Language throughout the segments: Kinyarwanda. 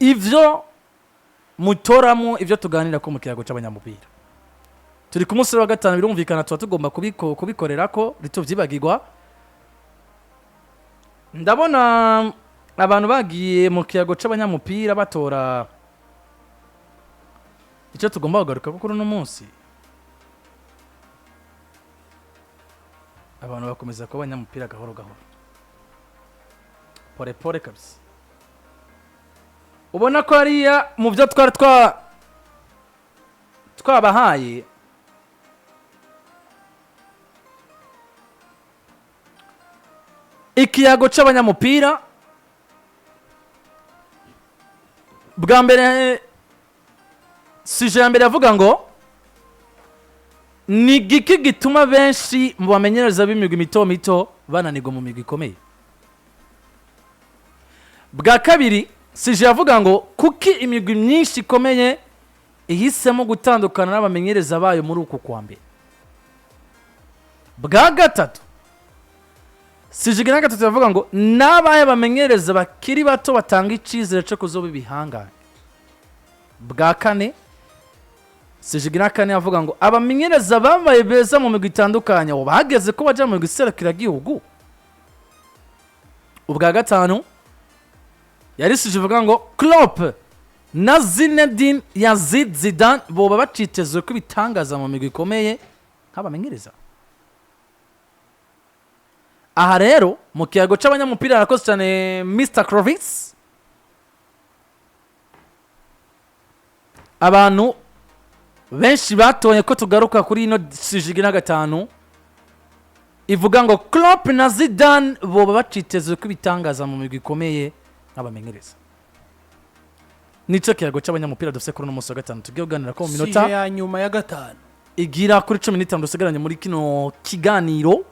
ivyo mutoramo ivyo tuganira ko mu kiyago c'abanyamupira turi ku munsi wa gatanu birumvikana tuba tugomba kubikorera ko rituvyibagirwa ndabona abantu bagiye mu kiyago c'abanyamupira batora icyo tugomba kugaruka kuri uno munsi abantu bakomeza kuba abanyamupira gahoro gahoro pore pore kabisa ubona ko hariya mu byo twari twabahaye ikiyago c'abanyamupira bwa mbere sije ya mbere yavuga ngo ni giki gituma benshi mu bamenyereza b'imigwi mito mito bananirwa mu migwi ikomeye bwa kabiri sije yavuga ngo kuki imigwi myinshi ikomeye ihisemo gutandukana n'abamenyereza bayo muri uku kwa mbere bwa gatatu sije gina gatatu yavuga ngo nabaye bamenyereza bakiri bato batanga icizere cyo kuzoba ibihangane bwa kane sije gina kane yavuga ngo abamenyereza babaye beza mu migwi itandukanye abo bageze ko baja mu migwi iserukira gihugu ubwa gatanu yari sije ivuga ngo Klopp na Zinedine ya Zidane boba bacitezwe ko bitangaza mu migwi ikomeye nk'abamenyereza aha rero mu kiyago c'abanyamupira arakoze cyane Mr. Clovis abantu benshi batoye ko tugaruka kuri ino sijigi na gatanu ivuga ngo Klopp na Zidane boba bacitezwe ko bitangaza mu migwi ikomeye nk'abamenyereza nico kiyago c'abanyamupira dufise kuri no munsi wa gatanu tugiye kuganira ko mu minota ya nyuma ya gatanu igira kuri 15 dusigaranye muri kino kiganiro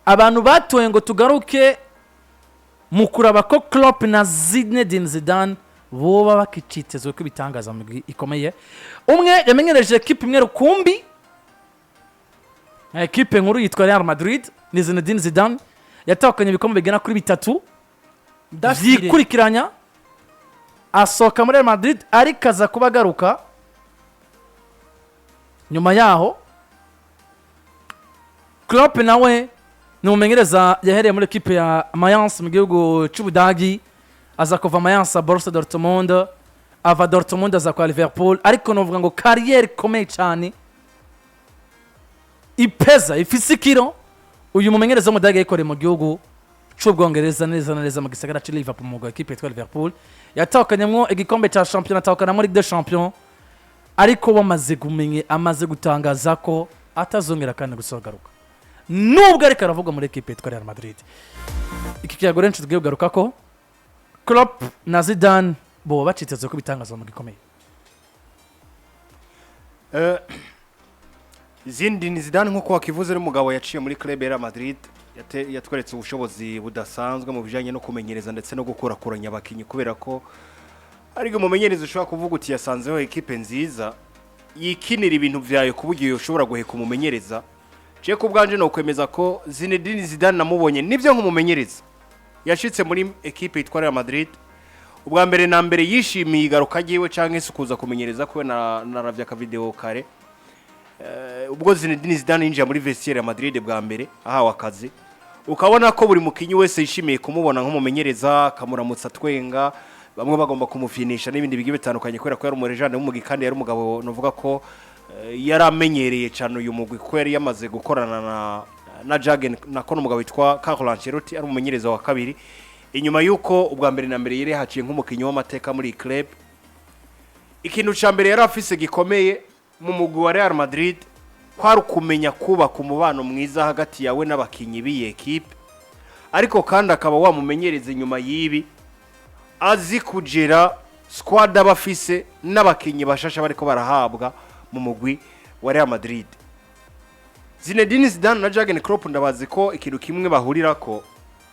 abantu batoye ngo tugaruke mu kuraba ko Klopp na Zinedine Zidane boba bakicitezwe ko bitangaza mu migwi ikomeye umwe yamenyereje equipe imwe rukumbi equipe nkuru yitwa Real Madrid ni Zinedine Zidane yatahukanye ibikombe bigena kuri 3 vyikurikiranya asohoka muri Real Madrid ariko aza kuba agaruka nyuma yaho Klopp nawe ni umumenyereza yahereye muri equipe ya Mayence mu gihugu c'Ubudagi aza kuva Mayence Borussia Dortmund ava Dortmund aza kwa Liverpool ariko novuga ngo carrière ikomeye cyane ipeza ifisikiro uyu mumenyereza w'Umudagi yakoreye mu gihugu c'Ubwongereza neza mu gisagara ca Liverpool mu equipe ya Liverpool yatahukanyemo igikombe ca champion atahukana muri Ligue des Champions ariko amaze gutangaza ko atazongera kandi gusogaruka nubwo ariko aravuga muri equipe ya Real Madrid iki kiyago renshi tugiye kugaruka ko Klopp na Zidane bo baciteze ko bitangaza mu gikomeye Zidane nkuko wakivuze ari mugabo yaciye muri club ya Real Madrid yatweretse ubushobozi budasanzwe mu bijanye no kumenyereza ndetse no gukurakuranya abakinyi kubera ko ariko mumenyereza ushobora kuvuga uti yasanzeho equipe nziza yikinira ibintu vyayo kuburyo ushobora guheka umumenyereza je ko bwanje no kwemeza ko Zinedine Zidane namubonye nivyo nkumumenyereza yashitse muri equipe yitwa Real Madrid ubwa mbere na mbere yishimiye igaruka giwe canke sukuza kumenyereza ko naravya ka video kare ubwo Zinedine Zidane yinjiye muri vestiaire ya Madrid bwa mbere ahawe akazi ukabona ko buri mukinyi wese yishimiye kumubona nk'umumenyereza kamuramutsa twenga bamwe bagomba kumufinisha n'ibindi bigiye bitandukanye kwera ko yari umurejane w'umugi kandi yari umugabo novuga ko yaramenyereye cyane uyu mugwi ko yari yamaze gukorana na Jagen nako n'umugabo witwa Carlo Ancelotti ari umumenyereza wa kabiri inyuma yuko ubwa mbere na mbere yari haciye nk'umukinyi w'amateka muri club ikintu ca mbere yari afise gikomeye mu mugwi wa Real Madrid kwari kumenya kuba ku mubano mwiza hagati yawe n'abakinyi b'iyi equipe ariko kandi akaba wamumenyereza inyuma yibi azi kugera squad abafise n'abakinyi bashasha bariko barahabwa mu mugwi wa Real Madrid Zinedine Zidane na Jurgen Klopp ndabazi ko ikintu kimwe bahurirako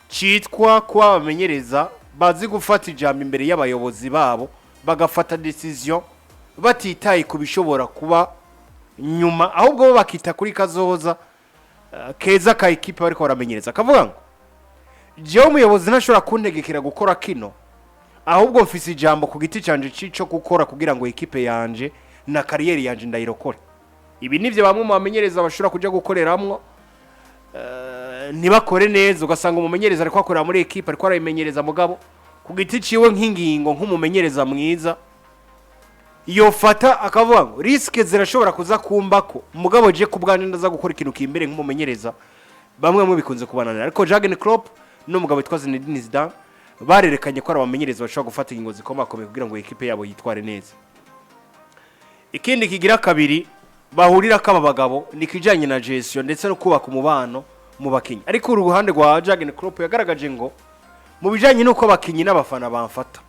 citwa kwa bamenyereza bazi gufata ijambo imbere y'abayobozi babo bagafata decision batitaye kubishobora kuba nyuma ahubwo bo bakita kuri kazoza keza ka equipe bariko baramenyereza kavuga ngo je umuyobozi ntashobora kuntegekera gukora kino ahubwo mfise ijambo ku giti canje cico gukora kugira ngo ekipe yanje na kariyeri yanje ndayirokore. Ibi nivyo bamwe mu bamenyereza bashobora kuja gukoreramwo ntibakore neza, ugasanga umumenyereza ariko akorera muri ekipe ariko arayimenyereza mugabo ku giti ciwe nk'ingingo nk'umumenyereza mwiza yofata akavuga ngo riske zirashobora kuza kumbako mugabo je kubwanje ndaza gukora ikintu kimbere nk'umumenyereza. Bamwe mu bikunze kubananira, ariko Jurgen Klopp n'umugabo witwa Zidane barerekanye ko ari abamenyereza bashobora gufata ingingo zikomakomeye kugira ngo ekipe yabo yitware neza. Ikindi kigira kabiri bahurira kaba bagabo ni kijanye na gestion ndetse no kubaka umubano mu bakinyi. Ariko uruhande rwa Jurgen Klopp yagaragaje ngo mu bijanye nuko abakinyi n'abafana bamfata,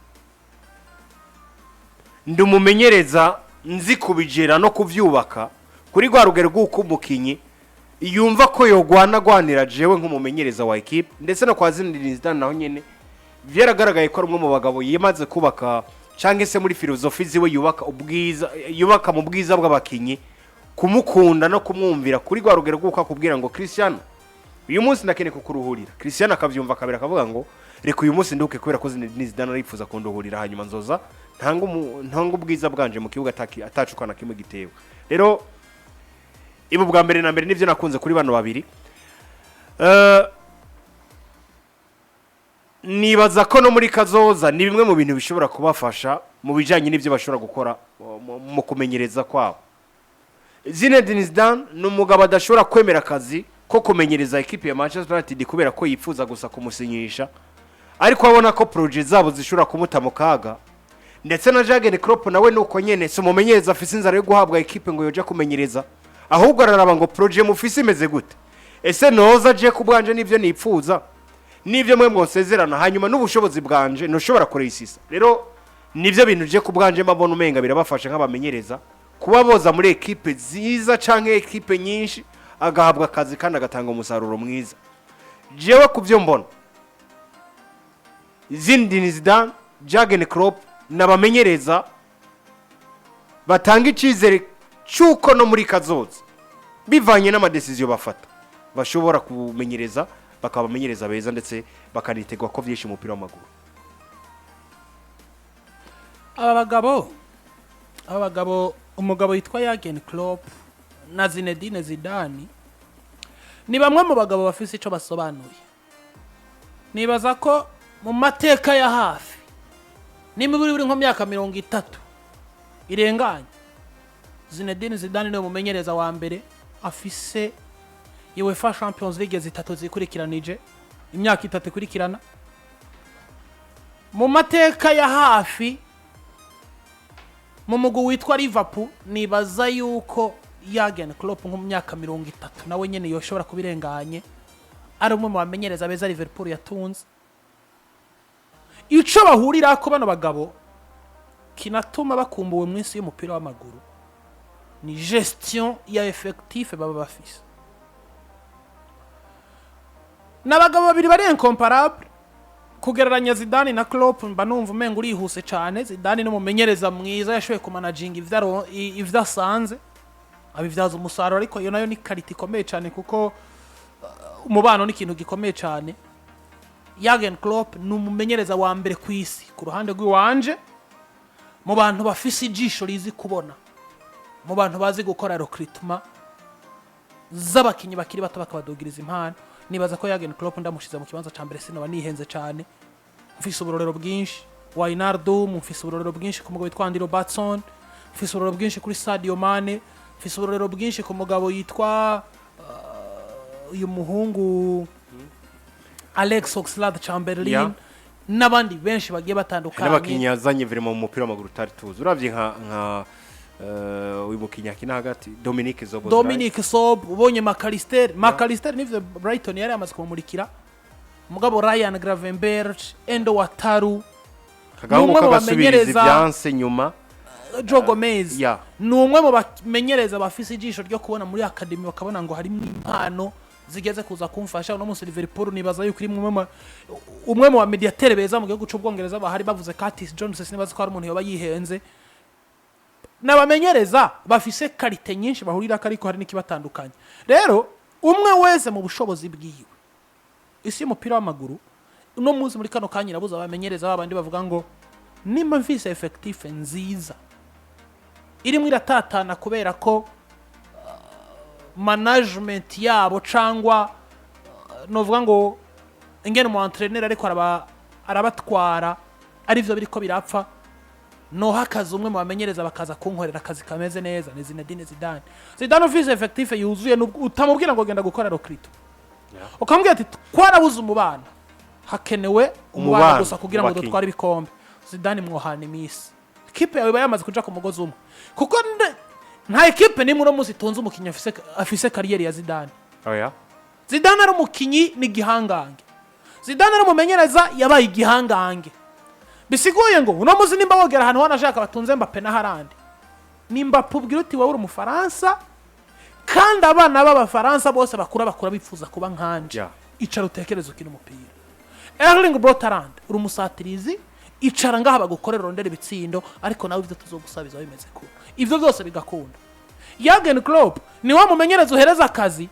ndumumenyereza nzi kubijera no kuvyubaka kuri gwa rugero rw'uko umukinyi yumva ko yogwanagwanira jewe nk'umumenyereza wa equipe, ndetse no kwa Zidane naho nyene vyaragaragaye ko ari umwe mu bagabo yimaze kubaka canke se muri filozofi ziwe yubaka mu bwiza bw'abakinyi, kumukunda no kumwumvira kuri gwa rugero rw'uko akubwira ngo Cristiano uyu munsi ndakene kukuruhurira. Cristiano akavyumva kabira akavuga ngo reka uyu munsi nduke kubera ko Zidane arifuza kunduhurira, hanyuma nzoza ntanga ubwiza bwanje mu kibuga atacukana kimwe gitewe. Rero ibu bwa mbere na mbere nivyo nakunze kuri bano babiri. Nibaza ko no muri kazoza ni bimwe mu bintu bishobora kubafasha mu bijanye n'ivyo bashobora gukora mu kumenyereza kwabo. Zidane n'umugabo adashobora kwemera akazi ko kumenyereza ekipe ya Manchester United kubera ko yifuza gusa kumusinyisha, ariko abona ko projet zabo zishobora kumuta mu kaga. Ndetse na Jurgen Klopp nawe nuko nyene si umumenyereza afise inzara yo guhabwa ekipe ngo yoja kumenyereza, ahubwo araraba ngo projet mufise imeze gute, ese noza je kubwanje nivyo nipfuza nivyo mwe mwosezerana, hanyuma n'ubushobozi bwanje noshobora kureisisa. Rero nivyo bintu je kubwanje mbabona umenga birabafasha nk'abamenyereza kuba boza muri ekipe ziza canke ekipe nyinshi agahabwa akazi kandi agatanga umusaruro mwiza. Jewe kuvyo mbona Zidane, Jurgen Klopp n'abamenyereza batanga icizere cyuko no muri kazoza bivanye n'amadecision bafata bashobora kumenyereza bakabamenyereza beza ndetse bakanitegwa ko vyinshi umupira w'amaguru. aba bagabo umugabo yitwa Jurgen Klopp na Zinedine Zidane ni bamwe mu bagabo bafise ico basobanuye. Nibaza ko mu mateka ya hafi ni muri nko myaka 30 irenganye Zinedine Zidane ni umumenyereza wa mbere afise UEFA Champions League zitatu zikurikiranije imyaka 3 ikurikirana. Mu mateka ya hafi mu mugu witwa Liverpool nibaza yuko Jurgen Klopp nko mu myaka 30 nawe nyene yoshobora kubirenganye ari umwe mu bamenyereza beza Liverpool yatunze. Ico bahurira ko bano bagabo kinatuma bakumbuwe mu isi y'umupira w'amaguru ni gestion ya effectif baba bafise. N'abagabo babiri bari incomparable kugereranya Zidane na Klopp mba numva umenga urihuse cyane. Zidane n'umumenyereza mwiza yashoboye kumanaging ivyasanze abivyaza umusaruro, ariko iyo nayo ni quality ikomeye cyane kuko umubano ni ikintu gikomeye cyane. Jurgen Klopp ni umumenyereza wa mbere ku isi ku ruhande rw'iwanje mu bantu bafise ijisho rizi kubona, mu bantu bazi gukora recruitment z'abakinyi bakiri bato bakabadogiriza impano. Nibaza ko Jurgen Klopp ndamushize mu kibanza ca mbere sinoba nihenze cyane. Mfise uburorero bwinshi Wijnaldum, mfise uburorero bwinshi ku mugabo witwa Andy Robertson, mfise uburorero bwinshi kuri Sadio Mane, mfise uburorero bwinshi ku mugabo yitwa uyu muhungu Alex Oxlade-Chamberlain n'abandi benshi bagiye batandukanye. N'abakinyi yazanye vraiment mu mupira w'amaguru utari tuzi. Uravye nka uyu mukinyi akina hagati Dominic Sob, ubonye McAllister nivyo Brighton yari amaze kumurikira. Mugabo Ryan Gravenberch, Endo Wataru, kagabo kabasubiriza ivyanse nyuma Joe Gomez ni umwe mu bamenyereza bafise ijisho ryo kubona muri academy bakabona ngo hari impano zigeze kuza kumfasha. No munsi Liverpool nibaza yuko iri umwe mu mediateur beza mu gihugu cy'Ubwongereza bahari bavuze Curtis Jones nibaza ko ari umuntu yoba yihenze. N'abamenyereza bafise qualité nyinshi bahurira ariko hari n'ikibatandukanye. Rero umwe wese mu bushobozi bwiwe isi y'umupira w'amaguru no muzi muri kano kanya nabuza abamenyereza babandi bavuga ngo nimba mfise effective nziza irimo iratatana kubera ko management yabo cangwa novuga ngo ingene mu entraîneur ariko arabatwara arivyo biriko birapfa no hakaza umwe mu bamenyereza bakaza kunkorera akazi kameze neza ni Zinedine Zidane. Zidane office effective yuzuye utamubwira ngo genda gukora rokrito ukamubwira ati twarabuze umubano hakenewe umubano gusa kugira ngo dutware ibikombe. Zidane mwohana imisi equipe yawe bayamaze kuja ku mugozi umwe kuko nta equipe nimwe no itunze umukinyi afise kariyeri ya Zidane. Oya Zidane ari umukinyi ni gihangange. Zidane ari umumenyereza yabaye igihangange. Bisiguye ngo uno muzi nimba wogera ahantu wanashaka batunze Mbappe na harandi nimba pubwira uti wowe uri umufaransa kandi abana b'abafaransa bose bakura bifuza kuba nkanje icara utekereza ukina umupira. Erling Haaland uri umusatirizi icara ngaha bagukorera rondera ibitsindo ariko nawe ivyo tuzogusabiza bimeze ko ivyo byose bigakunda. Jürgen Klopp ni wa mumenyereza uhereza akazi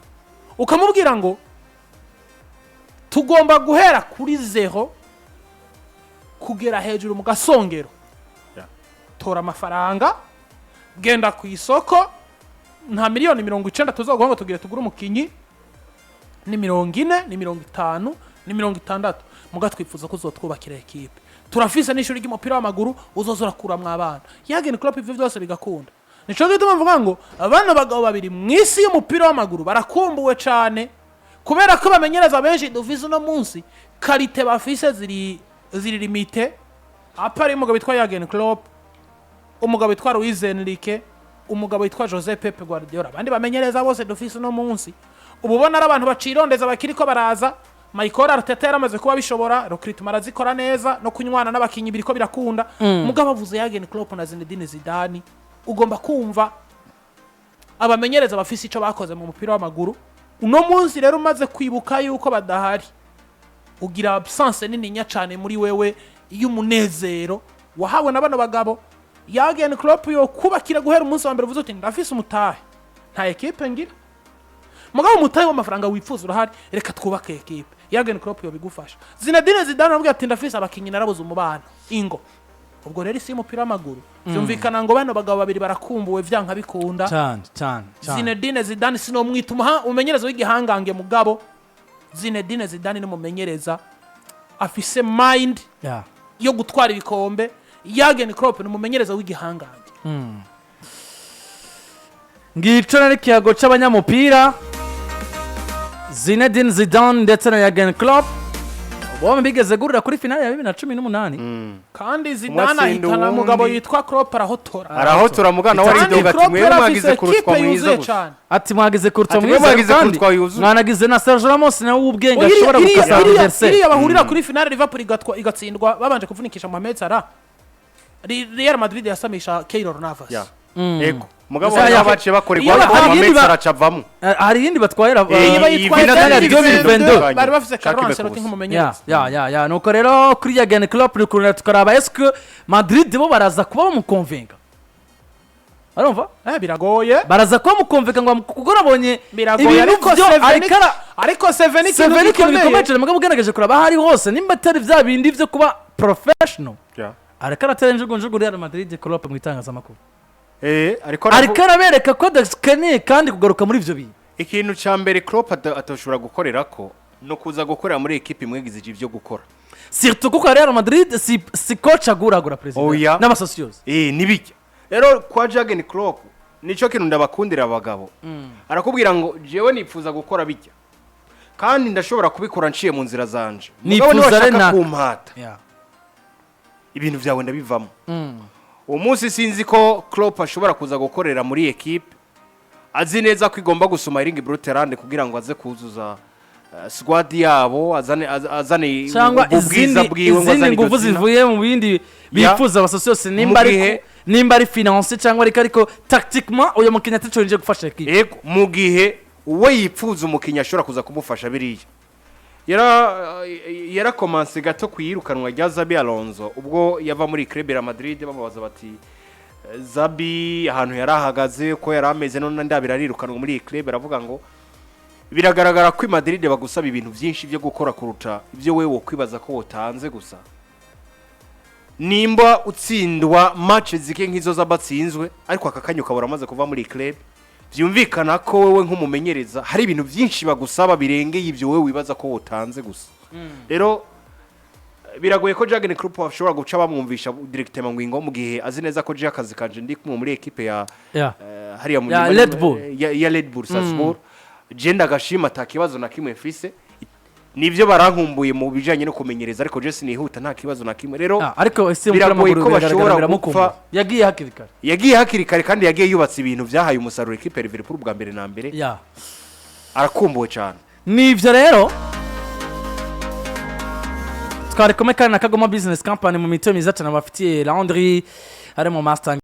ukamubwira ngo tugomba guhera kuri 0 kugera hejuru mu gasongero. Tora amafaranga genda ku isoko nta miliyoni 90 tuzoguha ngo tugire tugura umukinyi ni 40 ni 50 ni 60 muga twifuza ko uzotwubakira equipe turafise n'ishuri ry'umupira w'amaguru uzozora kura mu abana. Jürgen Klopp ivyo byose bigakunda. Nico gituma mvuga ngo abana bagabo babiri mwisi y'umupira w'amaguru barakumbuwe cyane kubera ko bamenyereza benshi dufise no munsi kalite bafise ziri limite. Apari umugabo witwa Jürgen Klopp, umugabo witwa Luis Enrique, umugabo witwa Jose Pep Guardiola, abandi bamenyereza bose dufise no munsi ububona ari abantu bacirondeza bakiriko baraza. Michael Arteta yaramaze kuba bishobora recruitment arazikora neza no kunywana n'abakinyi biriko birakunda. Mugabo avuze Jürgen Klopp na Zinedine Zidane ugomba kumva abamenyereza bafise ico bakoze mu mupira w'amaguru. Uno munsi rero umaze kwibuka yuko badahari ugira absence nini nya cyane muri wewe y'umunezero wahawe na bano bagabo. Jürgen Klopp yo kubakira guhera umunsi wa mbere uvuze uti ndafise umutahe nta equipe ngira mugabo umutahe w'amafaranga wifuza urahari reka twubake equipe. Jürgen Klopp yo bigufasha. Zinedine Zidane avuga ati ndafise abakinyi narabuze umubano ingo ubwo rero isi y'umupira w'amaguru byumvikana ngo bano bagabo babiri barakumbuwe vyanka bikunda cyane. Zinedine Zidane sino mwituma umenyereza w'igihangange mugabo Zinedine Zidane ni mumenyereza afise mind yo gutwara ibikombe. Jürgen Klopp ni mumenyereza w'igihangange. Ngico nari kiyago c'abanyamupira Zinedine Zidane ndetse na Jürgen Klopp bombi bigeze gurira kuri finale ya 2018 kandi Zidane ahitana mugabo yitwa Klopp arahotora mugana wari dogati mwe mwagize kurutwa mwiza ati mwagize kurutwa mwiza kandi mwanagize na Sergio Ramos na ubwenge ashobora gukasa Versailles iri abahurira kuri finale Liverpool igatsindwa babanje kuvunikisha Mohamed Salah. Real Madrid yasamisha Keylor Navas ego mugabo babace bakorerwa Mohamed Salah cavamo hari yindi batwayera bari bafise Carlo Ancelotti nk'umumenyereza ya nuko rero kuri Jürgen Klopp rukurira tukaraba est-ce Madrid bo baraza kuba bamukonvenga arumva biragoye baraza kuba mukonvenga ngo kuko nabonye biragoye ariko 7 ikintu mugabo ugerageje kuraba hari hose nimba atari vya bindi vyo kuba professional arekana terenjugunjugu Real Madrid Klopp mu itangazamakuru ariko arabereka ko dakeneye kandi kugaruka muri ivyo bintu. Ikintu ca mbere Klopp atoshobora gukorera ko no kuza gukorera muri equipe imwegize ivyo gukora surtout kuko Real Madrid si coach aguragura president n'abasocios nibijya rero kwa Jürgen Klopp nico kintu ndabakundira abagabo arakubwira ngo jewe nipfuza gukora bijya kandi ndashobora kubikora nciye mu nzira zanje mugabo ni washaka kumpata ibintu vyawe ndabivamo. Umunsi sinzi ko Klopp ashobora kuza gukorera muri equipe azi neza ko igomba gusoma Erling Haaland kugira ngo aze kuzuza squad yabo azane ubwiza bwiwe ngo azane nguvu zivuye mu bindi bifuza abasocios nimba ari finance cyangwa ariko tactiquement uyo mukinya atacorinje gufasha equipe yego mu gihe uwe yipfuza umukinya ashobora kuza kumufasha biriya yara commence gato kuyirukanwa rya Xabi Alonso ubwo yava muri Real Madrid bamubaza bati Xabi ahantu yarahagaze ko yarameze none ndabirarirukanwa muri club aravuga ngo biragaragara ko Madrid bagusaba ibintu byinshi byo gukora kuruta ibyo wewe kwibaza ko wotanze gusa nimba utsindwa match zike nk'izo z'abatsinzwe ariko akakanya ukabura amaze kuva muri club byumvikana ko wewe nk'umumenyereza hari ibintu byinshi bagusaba birengeye ibyo wewe wibaza ko wotanze gusa rero biragoye ko Jurgen Klopp ashobora guca bamwumvisha directement ngo mu gihe azi neza ko je akazi kanje ndi kumwe muri equipe ya hariya mu ya Red Bull Salzburg je ndagashima atakibazo na kimwe mfise nivyo barankumbuye mu bijanye no kumenyereza ariko je sinihuta nta kibazo na kimwe rero ariko ese umupira w'amaguru biragaragara gupfa yagiye hakiri kare kandi yagiye yubatse ibintu byahaye umusaruro equipe ya Liverpool bwa mbere na mbere arakumbuwe cyane nivyo rero twarekomekana na Kagoma Business Company mu mito myiza cyane bafitiye Landry ari mu master